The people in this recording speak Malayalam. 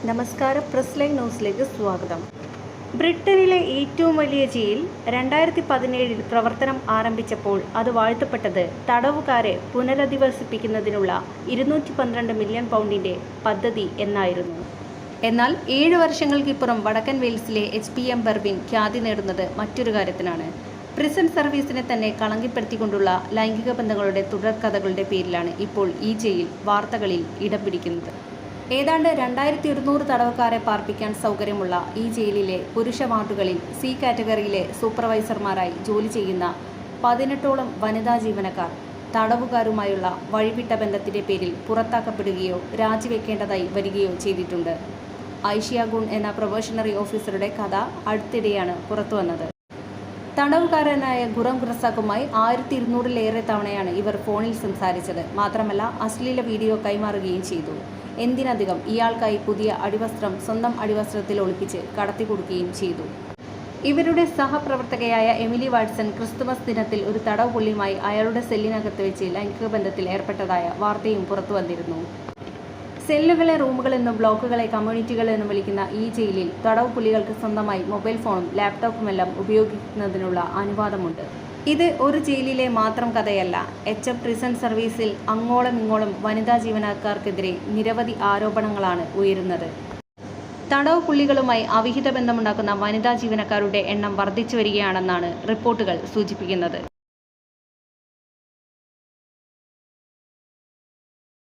നമസ്കാരം, പ്രസ് ലൈൻ ന്യൂസിലേക്ക് സ്വാഗതം. ബ്രിട്ടനിലെ ഏറ്റവും വലിയ ജയിൽ 2017 പ്രവർത്തനം ആരംഭിച്ചപ്പോൾ അത് വാഴ്ത്തപ്പെട്ടത് തടവുകാരെ പുനരധിവസിപ്പിക്കുന്നതിനുള്ള 212 മില്യൺ പൗണ്ടിൻ്റെ പദ്ധതി എന്നായിരുന്നു. എന്നാൽ 7 വർഷങ്ങൾക്കിപ്പുറം വടക്കൻ വെയിൽസിലെ HPM ബർബിൻ ഖ്യാതി നേടുന്നത് മറ്റൊരു കാര്യത്തിനാണ്. പ്രിസൺ സർവീസിനെ തന്നെ കളങ്കിപ്പെടുത്തിക്കൊണ്ടുള്ള ലൈംഗിക ബന്ധങ്ങളുടെ തുടർക്കഥകളുടെ പേരിലാണ് ഇപ്പോൾ ഈ ജയിൽ വാർത്തകളിൽ ഇടം പിടിക്കുന്നത്. ഏതാണ്ട് 2200 തടവുകാരെ പാർപ്പിക്കാൻ സൗകര്യമുള്ള ഈ ജയിലിലെ പുരുഷ വാർഡുകളിൽ C കാറ്റഗറിയിലെ സൂപ്പർവൈസർമാരായി ജോലി ചെയ്യുന്ന 18ഓളം വനിതാ ജീവനക്കാർ തടവുകാരുമായുള്ള വഴിവിട്ട ബന്ധത്തിൻ്റെ പേരിൽ പുറത്താക്കപ്പെടുകയോ രാജിവെക്കേണ്ടതായി വരികയോ ചെയ്തിട്ടുണ്ട്. ഐഷിയ ഗുൺ എന്ന പ്രൊബേഷണറി ഓഫീസറുടെ കഥ അടുത്തിടെയാണ് പുറത്തുവന്നത്. തടവുകാരനായ ഖുറം ഖുറസാക്കുമായി 1200-ലേറെ തവണയാണ് ഇവർ ഫോണിൽ സംസാരിച്ചത്. മാത്രമല്ല, അശ്ലീല വീഡിയോ കൈമാറുകയും ചെയ്തു. എന്തിനധികം, ഇയാൾക്കായി പുതിയ അടിവസ്ത്രം സ്വന്തം അടിവസ്ത്രത്തിൽ ഒളിപ്പിച്ച് കടത്തിക്കൊടുക്കുകയും ചെയ്തു. ഇവരുടെ സഹപ്രവർത്തകയായ എമിലി വാട്സൺ ക്രിസ്തുമസ് ദിനത്തിൽ ഒരു തടവ് പുള്ളിയുമായി അയാളുടെ സെല്ലിനകത്ത് വെച്ച് ലൈംഗിക ബന്ധത്തിൽ ഏർപ്പെട്ടതായ വാർത്തയും പുറത്തു വന്നിരുന്നു. സെല്ലുകളെ റൂമുകളെന്നും ബ്ലോക്കുകളെ കമ്മ്യൂണിറ്റികളെന്നും വിളിക്കുന്ന ഈ ജയിലിൽ തടവ് പുള്ളികൾക്ക് സ്വന്തമായി മൊബൈൽ ഫോണും ലാപ്ടോപ്പുമെല്ലാം ഉപയോഗിക്കുന്നതിനുള്ള അനുവാദമുണ്ട്. ഇത് ഒരു ജയിലിലെ മാത്രം കഥയല്ല. HM പ്രിസൺ സർവീസിൽ അങ്ങോളം ഇങ്ങോളം വനിതാ ജീവനക്കാർക്കെതിരെ നിരവധി ആരോപണങ്ങളാണ് ഉയരുന്നത്. തടവ് പുള്ളികളുമായി അവിഹിത ബന്ധമുണ്ടാക്കുന്ന വനിതാ ജീവനക്കാരുടെ എണ്ണം വർദ്ധിച്ചു വരികയാണെന്നാണ് റിപ്പോർട്ടുകൾ സൂചിപ്പിക്കുന്നത്.